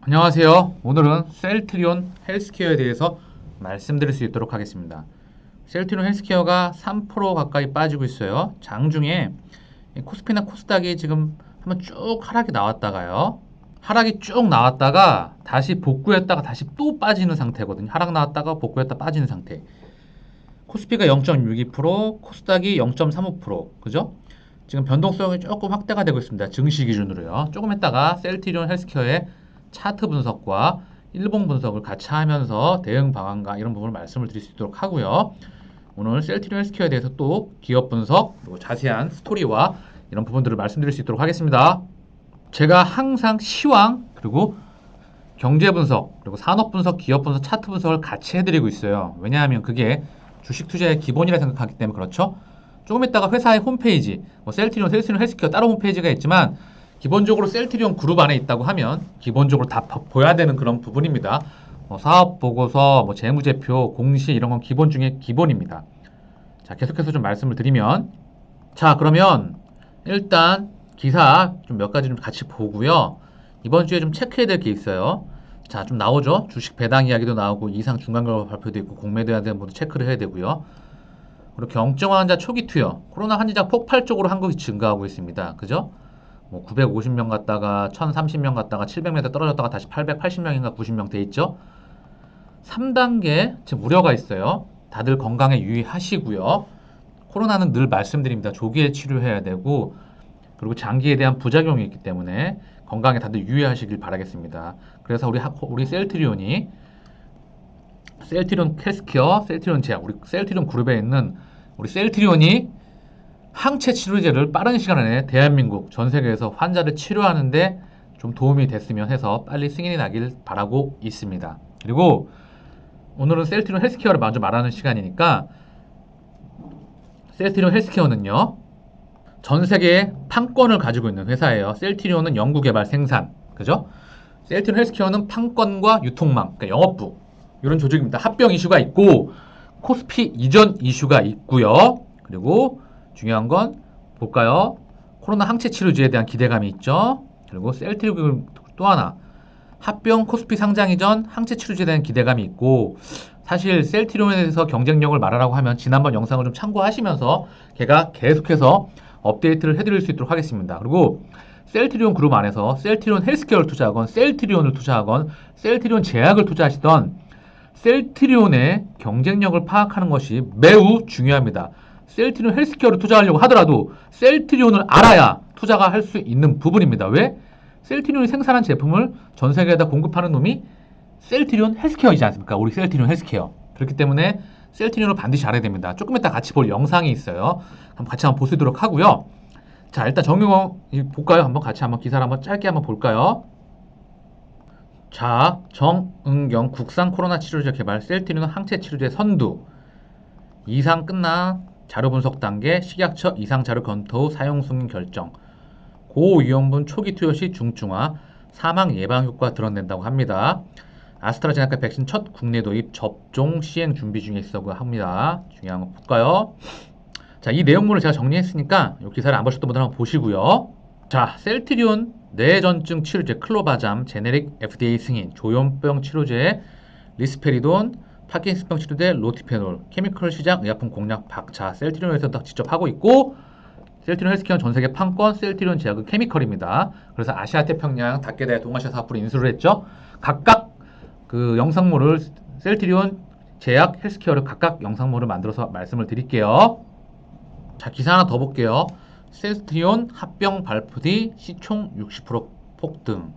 안녕하세요. 오늘은 셀트리온 헬스케어에 대해서 말씀드릴 수 있도록 하겠습니다. 셀트리온 헬스케어가 3% 가까이 빠지고 있어요. 장중에 코스피나 코스닥이 지금 한번 쭉 하락이 나왔다가요. 하락이 쭉 나왔다가 다시 복구했다가 다시 또 빠지는 상태거든요. 하락 나왔다가 복구했다 빠지는 상태. 코스피가 0.62%, 코스닥이 0.35%, 그죠? 지금 변동성이 조금 확대가 되고 있습니다. 증시 기준으로요. 조금 했다가 셀트리온 헬스케어의 차트 분석과 일봉 분석을 같이 하면서 대응 방안과 이런 부분을 말씀을 드릴 수 있도록 하고요. 오늘 셀트리온 헬스케어에 대해서 또 기업 분석, 그리고 자세한 스토리와 이런 부분들을 말씀드릴 수 있도록 하겠습니다. 제가 항상 시황, 그리고 경제 분석, 그리고 산업 분석, 기업 분석, 차트 분석을 같이 해드리고 있어요. 왜냐하면 그게 주식 투자의 기본이라 생각하기 때문에 그렇죠. 조금 있다가 회사의 홈페이지, 셀트리온 헬스케어 따로 홈페이지가 있지만 기본적으로 셀트리온 그룹 안에 있다고 하면 기본적으로 다 보여야 되는 그런 부분입니다. 사업 보고서, 재무제표, 공시 이런 건 기본 중에 기본입니다. 자, 계속해서 좀 말씀을 드리면, 자, 그러면 일단 기사 좀 몇 가지 좀 같이 보고요. 이번 주에 좀 체크해야 될 게 있어요. 자, 좀 나오죠. 주식 배당 이야기도 나오고 이상 중간 결과 발표도 있고 공매도에 대한 모두 체크를 해야 되고요. 그리고 경증 환자 초기 투여, 코로나 환자 폭발적으로 한국이 증가하고 있습니다. 그죠? 950명 갔다가 1030명 갔다가 700m 떨어졌다가 다시 880명인가 90명 돼 있죠. 3단계 지금 우려가 있어요. 다들 건강에 유의하시고요. 코로나는 늘 말씀드립니다. 조기에 치료해야 되고 그리고 장기에 대한 부작용이 있기 때문에 건강에 다들 유의하시길 바라겠습니다. 그래서 우리 셀트리온이 셀트리온 헬스케어, 셀트리온 제약, 우리 셀트리온 그룹에 있는 우리 셀트리온이 항체 치료제를 빠른 시간 안에 대한민국 전 세계에서 환자를 치료하는데 좀 도움이 됐으면 해서 빨리 승인이 나길 바라고 있습니다. 그리고 오늘은 셀트리온 헬스케어를 먼저 말하는 시간이니까 셀트리온 헬스케어는요 전 세계에 판권을 가지고 있는 회사예요. 셀트리온은 연구개발 생산, 그죠? 셀트리온 헬스케어는 판권과 유통망, 그러니까 영업부 이런 조직입니다. 합병 이슈가 있고 코스피 이전 이슈가 있고요. 그리고 중요한 건 볼까요? 코로나 항체 치료제에 대한 기대감이 있죠. 그리고 셀트리온 또 하나 합병 코스피 상장 이전 항체 치료제에 대한 기대감이 있고 사실 셀트리온에 대해서 경쟁력을 말하라고 하면 지난번 영상을 좀 참고하시면서 제가 계속해서 업데이트를 해드릴 수 있도록 하겠습니다. 그리고 셀트리온 그룹 안에서 셀트리온 헬스케어를 투자하건 셀트리온을 투자하건 셀트리온 제약을 투자하시던 셀트리온의 경쟁력을 파악하는 것이 매우 중요합니다. 셀트리온 헬스케어를 투자하려고 하더라도 셀트리온을 알아야 투자가 할 수 있는 부분입니다. 왜? 셀트리온이 생산한 제품을 전 세계에다 공급하는 놈이 셀트리온 헬스케어이지 않습니까? 우리 셀트리온 헬스케어. 그렇기 때문에 셀트리온을 반드시 알아야 됩니다. 조금 이따 같이 볼 영상이 있어요. 같이 한번 보시도록 하고요. 자, 일단 정용호 볼까요? 같이 기사를 짧게 볼까요? 자, 정은경 국산 코로나 치료제 개발 셀트리온 항체 치료제 선두 이상 끝나 자료 분석 단계 식약처 이상 자료 검토 후 사용 승인 결정 고위험군 초기 투여 시 중증화 사망 예방 효과 드러낸다고 합니다. 아스트라제네카 백신 첫 국내 도입 접종 시행 준비 중에 있다고 합니다. 중요한 거 볼까요? 자, 이 내용물을 제가 정리했으니까 이 기사를 안 보셨던 분들 한번 보시고요. 자, 셀트리온 뇌전증 치료제 클로바잠 제네릭 FDA 승인 조현병 치료제 리스페리돈 파킨슨병 치료제 로티페놀 케미컬 시장 의약품 공략 박차 셀트리온에서 직접 하고 있고 셀트리온 헬스케어는 전세계 판권 셀트리온 제약은 케미컬입니다. 그래서 아시아 태평양 닥계대 동아시아 사업부를 인수를 했죠. 각각 그 영상물을 셀트리온 제약 헬스케어를 각각 영상물을 만들어서 말씀을 드릴게요. 자, 기사 하나 더 볼게요. 셀트리온 합병 발표 뒤 시총 60% 폭등.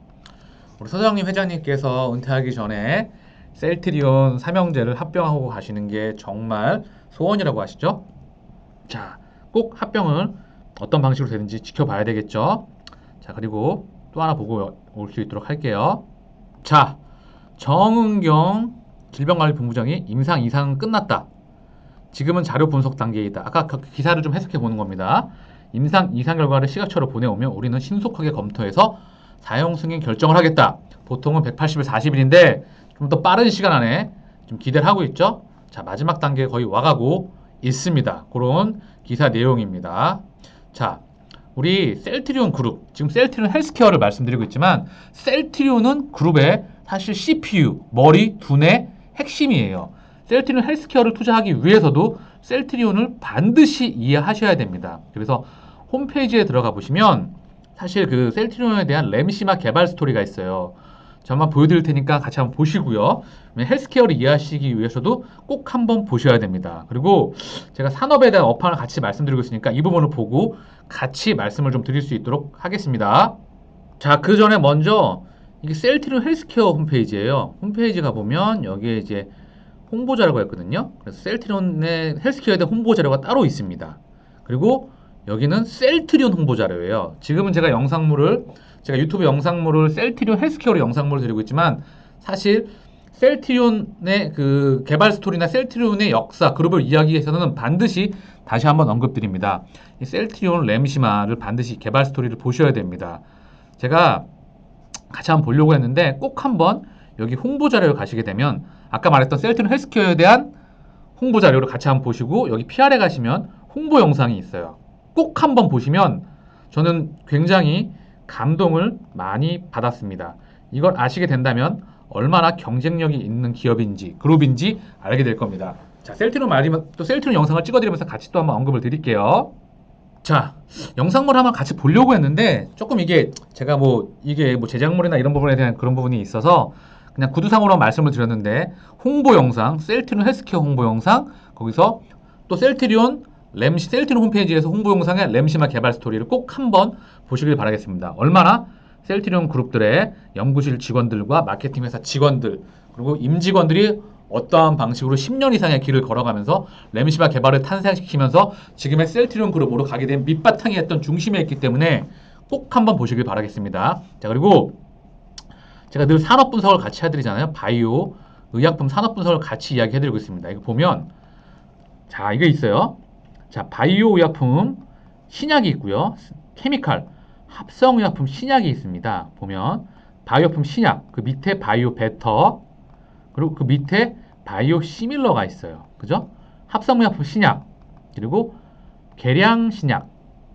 우리 서정님 회장님께서 은퇴하기 전에 셀트리온 삼형제를 합병하고 가시는 게 정말 소원이라고 하시죠. 자, 꼭 합병을 어떤 방식으로 되는지 지켜봐야 되겠죠. 자, 그리고 또 하나 보고 올 수 있도록 할게요. 자, 정은경 질병관리본부장이 임상 이상은 끝났다. 지금은 자료 분석 단계이다. 아까 그 기사를 좀 해석해 보는 겁니다. 임상 이상 결과를 식약처로 보내오면 우리는 신속하게 검토해서 사용 승인 결정을 하겠다. 보통은 180일 40일인데 좀 더 빠른 시간 안에 좀 기대를 하고 있죠. 자, 마지막 단계에 거의 와가고 있습니다. 그런 기사 내용입니다. 자, 우리 셀트리온 그룹, 지금 셀트리온 헬스케어를 말씀드리고 있지만 셀트리온은 그룹의 사실 CPU, 머리, 두뇌 핵심이에요. 셀트리온 헬스케어를 투자하기 위해서도 셀트리온을 반드시 이해하셔야 됩니다. 그래서 홈페이지에 들어가 보시면 사실 그 셀트리온에 대한 램시마 개발 스토리가 있어요. 저 한번 보여드릴 테니까 같이 한번 보시고요. 헬스케어를 이해하시기 위해서도 꼭 한번 보셔야 됩니다. 그리고 제가 산업에 대한 업황을 같이 말씀드리고 있으니까 이 부분을 보고 같이 말씀을 좀 드릴 수 있도록 하겠습니다. 자, 그 전에 먼저 이게 셀트리온 헬스케어 홈페이지예요. 홈페이지 가보면 여기에 이제 홍보 자료가 있거든요. 그래서 셀트리온의 헬스케어에 대한 홍보 자료가 따로 있습니다. 그리고 여기는 셀트리온 홍보 자료예요. 지금은 제가 유튜브 영상물을 셀트리온 헬스케어로 영상물을 드리고 있지만 사실 셀트리온의 그 개발 스토리나 셀트리온의 역사, 그룹을 이야기해서는 반드시 다시 한번 언급드립니다. 이 셀트리온 램시마를 반드시 개발 스토리를 보셔야 됩니다. 제가 같이 한번 보려고 했는데 꼭 한번 여기 홍보 자료를 가시게 되면 아까 말했던 셀트리온 헬스케어에 대한 홍보 자료를 같이 한번 보시고 여기 PR에 가시면 홍보 영상이 있어요. 꼭 한번 보시면 저는 굉장히 감동을 많이 받았습니다. 이걸 아시게 된다면 얼마나 경쟁력이 있는 기업인지 그룹인지 알게 될 겁니다. 자, 셀트리온 말이면 또 셀트리온 영상을 찍어드리면서 같이 또 한번 언급을 드릴게요. 자, 영상물 한번 같이 보려고 했는데 조금 이게 제가 이게 제작물이나 이런 부분에 대한 그런 부분이 있어서 그냥 구두상으로 말씀을 드렸는데 홍보 영상, 셀트리온 헬스케어 홍보 영상, 거기서 또 셀트리온 홈페이지에서 홍보 영상의 램시마 개발 스토리를 꼭 한번 보시길 바라겠습니다. 얼마나 셀트리온 그룹들의 연구실 직원들과 마케팅 회사 직원들 그리고 임직원들이 어떠한 방식으로 10년 이상의 길을 걸어가면서 램시마 개발을 탄생시키면서 지금의 셀트리온 그룹으로 가게 된 밑바탕이 했던 중심에 있기 때문에 꼭 한번 보시길 바라겠습니다. 자, 그리고 제가 늘 산업 분석을 같이 해드리잖아요. 바이오, 의약품 산업 분석을 같이 이야기해드리고 있습니다. 이거 보면 자, 이거 있어요. 자, 바이오 의약품 신약이 있고요. 케미칼 합성 의약품 신약이 있습니다. 보면 바이오품 신약, 그 밑에 바이오 베터, 그리고 그 밑에 바이오 시밀러가 있어요. 그죠? 합성 의약품 신약, 그리고 계량 신약,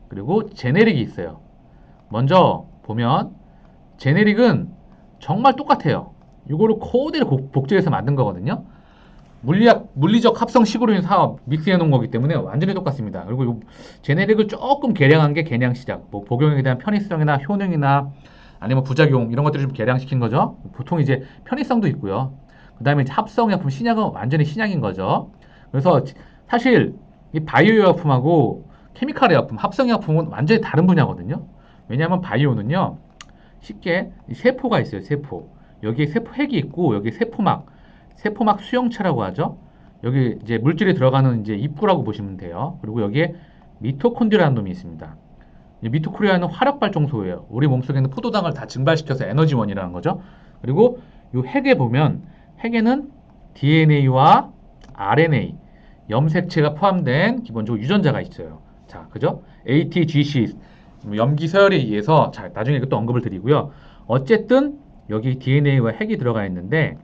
그리고 제네릭이 있어요. 먼저 보면 제네릭은 정말 똑같아요. 이거를 그대로 복제해서 만든 거거든요. 물리적 합성 시그로인 사업 믹스해 놓은 거기 때문에 완전히 똑같습니다. 그리고 이 제네릭을 조금 개량한 게 계량 시작. 복용에 대한 편의성이나 효능이나 아니면 부작용 이런 것들을 좀 개량시킨 거죠. 보통 이제 편의성도 있고요. 그 다음에 이제 합성약품 신약은 완전히 신약인 거죠. 그래서 사실 이 바이오 약품하고 케미칼 약품, 합성 약품은 완전히 다른 분야거든요. 왜냐하면 바이오는요, 쉽게 세포가 있어요. 세포. 여기에 세포 핵이 있고 여기 세포막 수용체라고 하죠. 여기 이제 물질이 들어가는 이제 입구라고 보시면 돼요. 그리고 여기에 미토콘드리아라는 놈이 있습니다. 미토콘드리아는 화력 발전소예요. 우리 몸속에 있는 포도당을 다 증발시켜서 에너지원이라는 거죠. 그리고 이 핵에 보면 핵에는 DNA와 RNA, 염색체가 포함된 기본적으로 유전자가 있어요. 자, 그죠? ATGC, 염기 서열에 의해서, 자, 나중에 이것도 언급을 드리고요. 어쨌든 여기 DNA와 핵이 들어가 있는데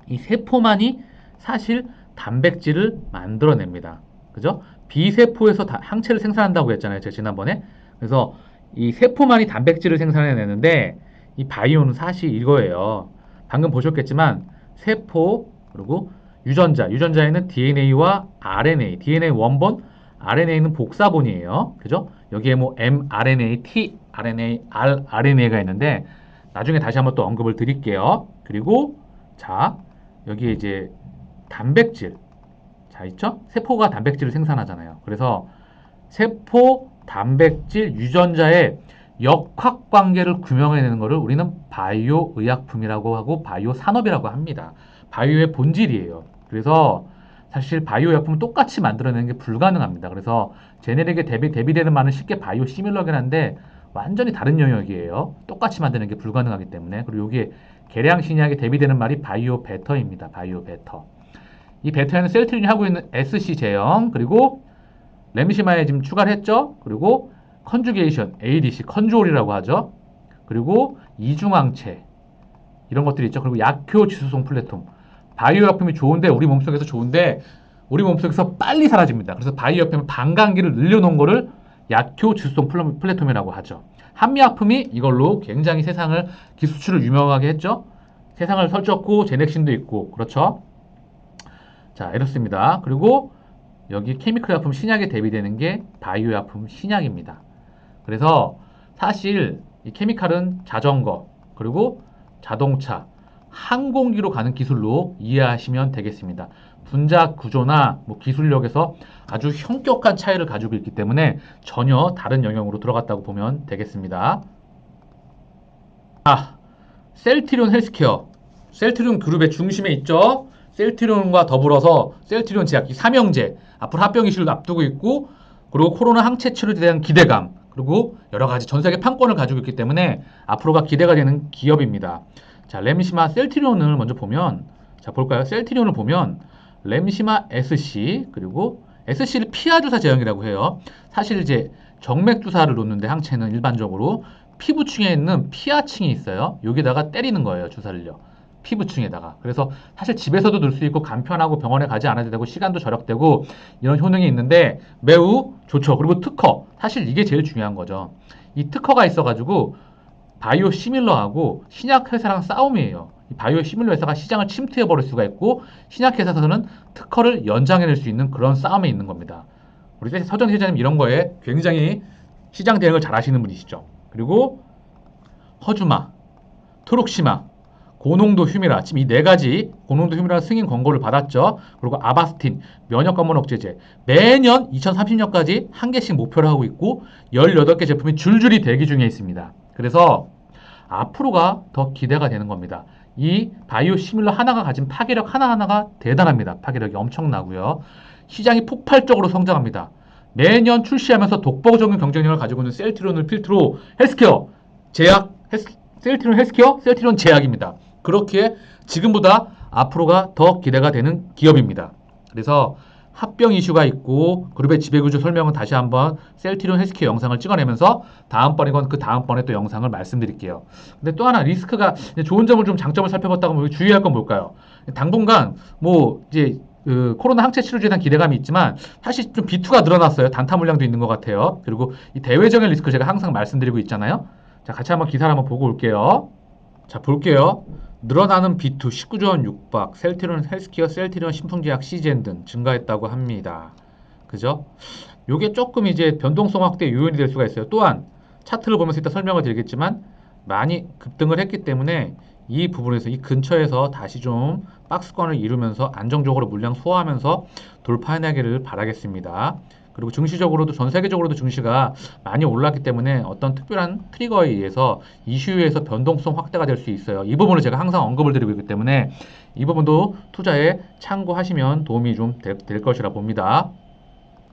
이 세포만이 사실 단백질을 만들어냅니다. 그죠? 비세포에서 항체를 생산한다고 했잖아요. 제가 지난번에. 그래서 이 세포만이 단백질을 생산해내는데 이 바이오는 사실 이거예요. 방금 보셨겠지만 세포 그리고 유전자에는 DNA와 RNA, DNA 원본, RNA는 복사본이에요. 그죠? 여기에 mRNA, tRNA, rRNA가 있는데 나중에 다시 한번 또 언급을 드릴게요. 그리고 자, 여기에 이제 단백질, 자, 있죠? 세포가 단백질을 생산하잖아요. 그래서 세포, 단백질, 유전자의 역학관계를 규명해내는 것을 우리는 바이오 의약품이라고 하고 바이오 산업이라고 합니다. 바이오의 본질이에요. 그래서 사실 바이오 약품은 똑같이 만들어내는 게 불가능합니다. 그래서 제네릭에 대비되는 말은 쉽게 바이오 시밀러긴 한데 완전히 다른 영역이에요. 똑같이 만드는 게 불가능하기 때문에. 그리고 여기에 계량 신약에 대비되는 말이 바이오 베터입니다. 바이오 베터. 이 베터에는 셀트리온이 하고 있는 SC 제형, 그리고 램시마에 지금 추가를 했죠. 그리고 컨주게이션, ADC, 컨주올이라고 하죠. 그리고 이중항체, 이런 것들이 있죠. 그리고 약효 지수성 플랫폼. 바이오 약품이 좋은데 우리 몸속에서 빨리 사라집니다. 그래서 바이오 약품의 반감기를 늘려놓은 거를 약효 질소성 플래토민이라고 하죠. 한미약품이 이걸로 굉장히 세상을 기수출을 유명하게 했죠. 세상을 설쳤고 제넥신도 있고 그렇죠. 자, 이렇습니다. 그리고 여기 케미컬 약품 신약에 대비되는 게 바이오 약품 신약입니다. 그래서 사실 이 케미칼은 자전거 그리고 자동차, 항공기로 가는 기술로 이해하시면 되겠습니다. 분자 구조나 뭐 기술력에서 아주 현격한 차이를 가지고 있기 때문에 전혀 다른 영역으로 들어갔다고 보면 되겠습니다. 아, 셀트리온 헬스케어. 셀트리온 그룹의 중심에 있죠. 셀트리온과 더불어서 셀트리온 제약, 이 삼형제 앞으로 합병 이슈를 앞두고 있고, 그리고 코로나 항체 치료에 대한 기대감, 그리고 여러 가지 전 세계 판권을 가지고 있기 때문에 앞으로가 기대가 되는 기업입니다. 자, 램시마 셀트리온을 먼저 보면, 자, 볼까요? 셀트리온을 보면 램시마 SC, 그리고 SC를 피하 주사 제형이라고 해요. 사실 이제 정맥 주사를 놓는데 항체는 일반적으로 피부층에 있는 피하층이 있어요. 여기다가 때리는 거예요, 주사를요. 피부층에다가. 그래서 사실 집에서도 넣을 수 있고 간편하고 병원에 가지 않아도 되고 시간도 절약되고 이런 효능이 있는데 매우 좋죠. 그리고 특허. 사실 이게 제일 중요한 거죠. 이 특허가 있어가지고 바이오 시밀러하고 신약 회사랑 싸움이에요. 이 바이오 시밀러 회사가 시장을 침투해 버릴 수가 있고 신약 회사에서는 특허를 연장해낼 수 있는 그런 싸움에 있는 겁니다. 우리 서정 회장님 이런 거에 굉장히 시장 대응을 잘 하시는 분이시죠. 그리고 허주마, 트록시마, 고농도 휴미라, 지금 이 네 가지 고농도 휴미라 승인 권고를 받았죠. 그리고 아바스틴, 면역관문 억제제, 매년 2030년까지 한 개씩 목표를 하고 있고 18개 제품이 줄줄이 대기 중에 있습니다. 그래서 앞으로가 더 기대가 되는 겁니다. 이 바이오 시밀러 하나가 가진 파괴력 하나하나가 대단합니다. 파괴력이 엄청나고요. 시장이 폭발적으로 성장합니다. 매년 출시하면서 독보적인 경쟁력을 가지고 있는 셀트리온을 필두로 헬스케어, 제약, 셀트리온 헬스케어, 셀트리온 제약입니다. 그렇게 지금보다 앞으로가 더 기대가 되는 기업입니다. 그래서 합병 이슈가 있고 그룹의 지배구조 설명은 다시 한번 셀트리온 헬스케어 영상을 찍어내면서 다음번이건 그 다음번에 또 영상을 말씀드릴게요. 근데 또 하나 리스크가 좋은 점을 좀 장점을 살펴봤다고 하면 주의할 건 뭘까요? 당분간 뭐 이제 그 코로나 항체 치료제에 대한 기대감이 있지만 사실 좀 비투가 늘어났어요. 단타 물량도 있는 것 같아요. 그리고 이 대외적인 리스크 제가 항상 말씀드리고 있잖아요. 자, 같이 한번 기사를 한번 보고 올게요. 자, 볼게요. 늘어나는 B2 19조 원 육박, 셀트리온 헬스케어, 셀트리온 신풍제약, 시젠 등 증가했다고 합니다. 그죠? 요게 조금 이제 변동성 확대 요인이 될 수가 있어요. 또한 차트를 보면서 이따 설명을 드리겠지만 많이 급등을 했기 때문에 이 부분에서 이 근처에서 다시 좀 박스권을 이루면서 안정적으로 물량 소화하면서 돌파해내기를 바라겠습니다. 그리고 증시적으로도 전 세계적으로도 증시가 많이 올랐기 때문에 어떤 특별한 트리거에 의해서 이슈에서 변동성 확대가 될 수 있어요. 이 부분을 제가 항상 언급을 드리고 있기 때문에 이 부분도 투자에 참고하시면 도움이 좀 될 것이라 봅니다.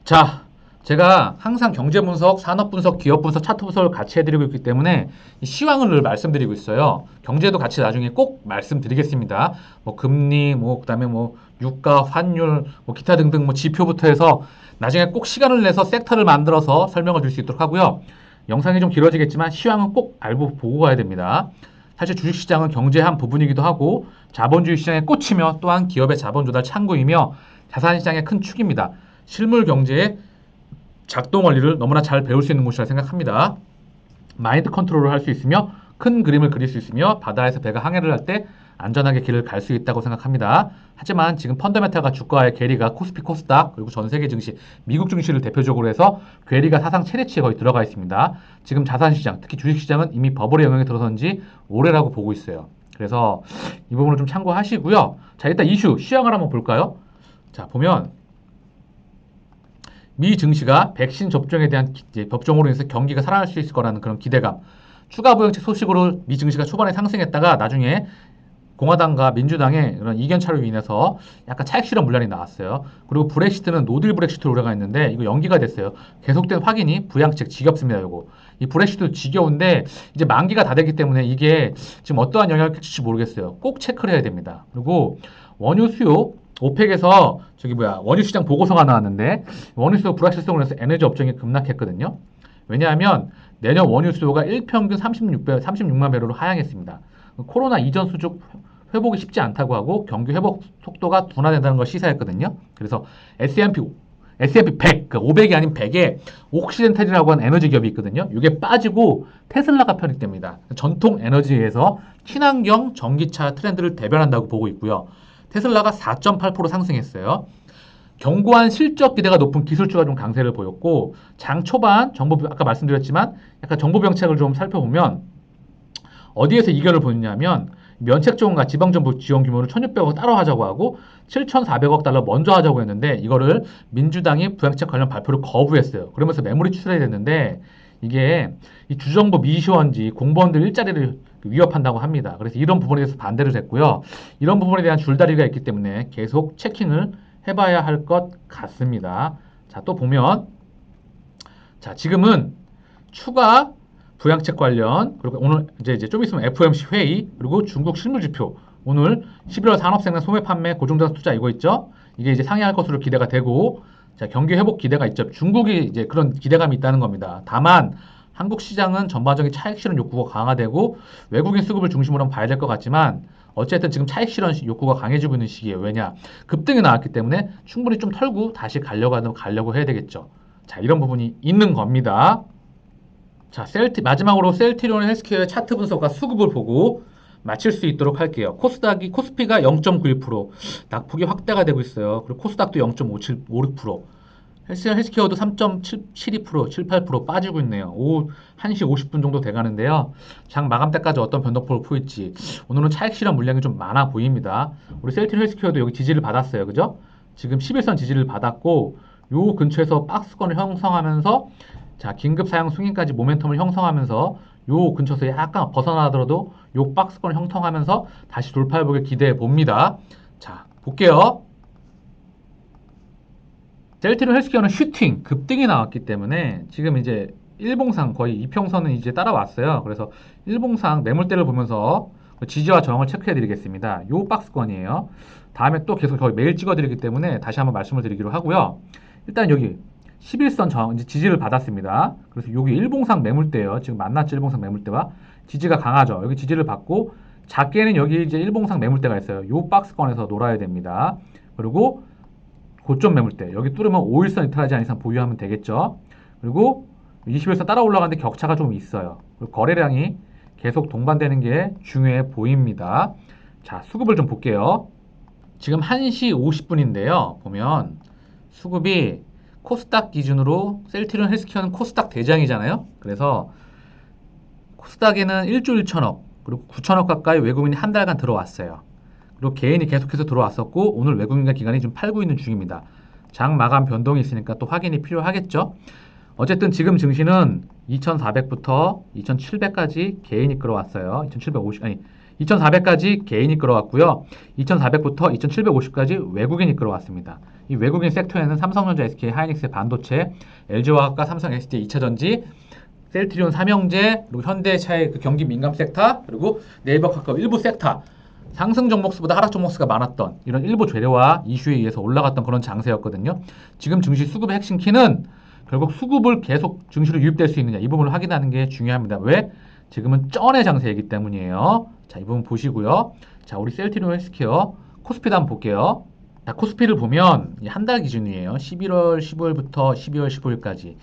자, 제가 항상 경제 분석, 산업 분석, 기업 분석, 차트 분석을 같이 해드리고 있기 때문에 이 시황을 늘 말씀드리고 있어요. 경제도 같이 나중에 꼭 말씀드리겠습니다. 뭐 금리, 뭐 그다음에 뭐 유가, 환율, 뭐 기타 등등 뭐 지표부터 해서 나중에 꼭 시간을 내서 섹터를 만들어서 설명을 드릴 수 있도록 하고요. 영상이 좀 길어지겠지만 시황은 꼭 알고 보고 가야 됩니다. 사실 주식시장은 경제의 한 부분이기도 하고 자본주의 시장에 꽂히며 또한 기업의 자본 조달 창구이며 자산시장의 큰 축입니다. 실물 경제의 작동 원리를 너무나 잘 배울 수 있는 곳이라 생각합니다. 마인드 컨트롤을 할 수 있으며 큰 그림을 그릴 수 있으며 바다에서 배가 항해를 할 때 안전하게 길을 갈 수 있다고 생각합니다. 하지만 지금 펀더멘탈과 주가의 괴리가 코스피 코스닥 그리고 전 세계 증시, 미국 증시를 대표적으로 해서 괴리가 사상 최대치에 거의 들어가 있습니다. 지금 자산시장, 특히 주식시장은 이미 버블의 영역에 들어선 지 오래라고 보고 있어요. 그래서 이 부분을 좀 참고하시고요. 자, 일단 이슈, 시황을 한번 볼까요? 자, 보면 미 증시가 백신 접종에 대한 접종으로 인해서 경기가 살아날 수 있을 거라는 그런 기대감. 추가 부양책 소식으로 미 증시가 초반에 상승했다가 나중에 공화당과 민주당의 그런 이견 차로 인해서 약간 차익 실현 물량이 나왔어요. 그리고 브렉시트는 노딜 브렉시트로 우려가 있는데 이거 연기가 됐어요. 계속된 확인이 부양책 지겹습니다. 이거. 이 브렉시트도 지겨운데 이제 만기가 다 됐기 때문에 이게 지금 어떠한 영향을 끼칠지 모르겠어요. 꼭 체크를 해야 됩니다. 그리고 원유 수요 오펙에서 원유 시장 보고서가 나왔는데 원유 수요 불확실성으로 해서 에너지 업종이 급락했거든요. 왜냐하면 내년 원유 수요가 일평균 36만 배럴로 하향했습니다. 코로나 이전 수준 회복이 쉽지 않다고 하고 경기 회복 속도가 둔화된다는 걸 시사했거든요. 그래서 S&P 100, 그 500이 아닌 100에 옥시덴탈이라고 하는 에너지 기업이 있거든요. 이게 빠지고 테슬라가 편입됩니다. 전통 에너지에서 친환경 전기차 트렌드를 대변한다고 보고 있고요. 테슬라가 4.8% 상승했어요. 견고한 실적 기대가 높은 기술주가 좀 강세를 보였고, 장 초반 정보, 아까 말씀드렸지만 약간 정보 병책을 좀 살펴보면 어디에서 이견을 보느냐면 면책정원과 지방정부 지원 규모를 1,600억 따로 하자고 하고 7,400억 달러 먼저 하자고 했는데, 이거를 민주당이 부양책 관련 발표를 거부했어요. 그러면서 매물이 추출해야 됐는데, 이게 이 주정부 미시원지 공무원들 일자리를 위협한다고 합니다. 그래서 이런 부분에 대해서 반대를 했고요. 이런 부분에 대한 줄다리기가 있기 때문에 계속 체킹을 해봐야 할 것 같습니다. 자, 또 보면, 자, 지금은 추가 부양책 관련, 그리고 오늘 이제 좀 있으면 FOMC 회의, 그리고 중국 실물지표, 오늘 11월 산업생산 소매 판매 고정자산 투자 이거 있죠? 이게 이제 상향할 것으로 기대가 되고, 자, 경기 회복 기대가 있죠. 중국이 이제 그런 기대감이 있다는 겁니다. 다만 한국 시장은 전반적인 차익 실현 욕구가 강화되고 외국인 수급을 중심으로 봐야 될 것 같지만, 어쨌든 지금 차익 실현 욕구가 강해지고 있는 시기에, 왜냐? 급등이 나왔기 때문에 충분히 좀 털고 다시 가려고 해야 되겠죠. 자, 이런 부분이 있는 겁니다. 자, 마지막으로 셀트리온 헬스케어의 차트 분석과 수급을 보고 마칠 수 있도록 할게요. 코스피가 0.91%, 낙폭이 확대가 되고 있어요. 그리고 코스닥도 0.56%, 헬스케어도 3.72%, 78% 빠지고 있네요. 오후 1시 50분 정도 돼가는데요. 장 마감 때까지 어떤 변동폭을 보일지, 오늘은 차익 실현 물량이 좀 많아 보입니다. 우리 셀트리온 헬스케어도 여기 지지를 받았어요. 그죠? 지금 11선 지지를 받았고, 요 근처에서 박스권을 형성하면서, 자, 긴급 사양 승인까지 모멘텀을 형성하면서 요 근처에서 약간 벗어나더라도 요 박스권을 형성하면서 다시 돌파해보길 기대해 봅니다. 자, 볼게요. 셀트리온 헬스케어는 슈팅, 급등이 나왔기 때문에 지금 이제 일봉상 거의 이평선은 이제 따라왔어요. 그래서 일봉상 매물대를 보면서 지지와 저항을 체크해 드리겠습니다. 요 박스권이에요. 다음에 또 계속 거의 매일 찍어 드리기 때문에 다시 한번 말씀을 드리기로 하고요. 일단 여기 11선 저항, 이제 지지를 받았습니다. 그래서 여기 일봉상 매물대예요. 지금 만났죠, 일봉상 매물대와 지지가 강하죠. 여기 지지를 받고, 작게는 여기 이제 일봉상 매물대가 있어요. 요 박스권에서 놀아야 됩니다. 그리고 고점 매물대, 여기 뚫으면 5일선 이탈하지 않은 이상 보유하면 되겠죠. 그리고 21선 따라 올라가는데 격차가 좀 있어요. 그리고 거래량이 계속 동반되는 게 중요해 보입니다. 자, 수급을 좀 볼게요. 지금 1시 50분인데요. 보면 수급이 코스닥 기준으로 셀트리온 헬스케어는 코스닥 대장이잖아요. 그래서 코스닥에는 1조 1천억, 그리고 9천억 가까이 외국인이 한 달간 들어왔어요. 그리고 개인이 계속해서 들어왔었고, 오늘 외국인과 기관이 좀 팔고 있는 중입니다. 장 마감 변동이 있으니까 또 확인이 필요하겠죠. 어쨌든 지금 증시는 2,400부터 2,700까지 개인이 끌어왔어요. 2,400까지 개인이 끌어왔고요. 2,400부터 2,750까지 외국인이 끌어왔습니다. 이 외국인 섹터에는 삼성전자, SK 하이닉스의 반도체, LG화학과 삼성 SDI 2차전지, 셀트리온 삼형제, 그리고 현대차의 그 경기 민감 섹터, 그리고 네이버 카카오 일부 섹터, 상승 종목수보다 하락 종목수가 많았던 이런 일부 재료와 이슈에 의해서 올라갔던 그런 장세였거든요. 지금 증시 수급의 핵심 키는 결국 수급을 계속 증시로 유입될 수 있느냐, 이 부분을 확인하는 게 중요합니다. 왜? 지금은 쩐의 장세이기 때문이에요. 자, 이 부분 보시고요. 자, 우리 셀트리온 헬스케어 코스피도 한번 볼게요. 자, 코스피를 보면 한 달 기준이에요. 11월 15일부터 12월 15일까지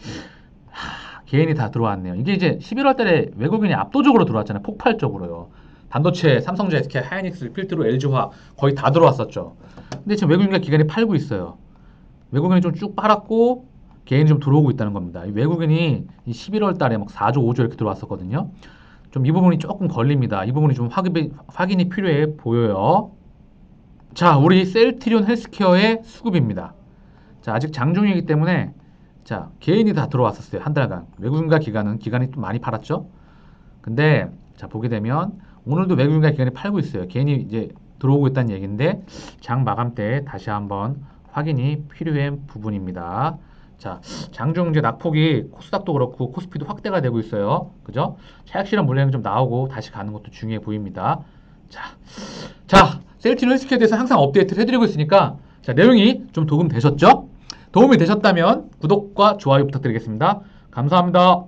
개인이 다 들어왔네요. 이게 이제 11월 달에 외국인이 압도적으로 들어왔잖아요. 폭발적으로요. 반도체, 삼성전자, SK 하이닉스, 필두로 LG화 거의 다 들어왔었죠. 근데 지금 외국인과 기관이 팔고 있어요. 외국인이 좀 쭉 빨았고 개인이 좀 들어오고 있다는 겁니다. 외국인이 11월 달에 막 4조, 5조 이렇게 들어왔었거든요. 좀 이 부분이 조금 걸립니다. 이 부분이 좀 확인이 필요해 보여요. 자, 우리 셀트리온 헬스케어의 수급입니다. 자, 아직 장중이기 때문에, 자, 개인이 다 들어왔었어요. 한 달간. 외국인과 기관이 또 많이 팔았죠. 근데 자, 보게 되면 오늘도 외국인과 기관이 팔고 있어요. 개인이 이제 들어오고 있다는 얘기인데, 장 마감 때 다시 한번 확인이 필요한 부분입니다. 자, 장중 이제 낙폭이 코스닥도 그렇고 코스피도 확대가 되고 있어요. 그죠? 차익 실현 물량이 좀 나오고 다시 가는 것도 중요해 보입니다. 자, 셀트리온 헬스케어에 대해서 항상 업데이트를 해드리고 있으니까, 자, 내용이 좀 도움되셨죠? 도움이 되셨다면 구독과 좋아요 부탁드리겠습니다. 감사합니다.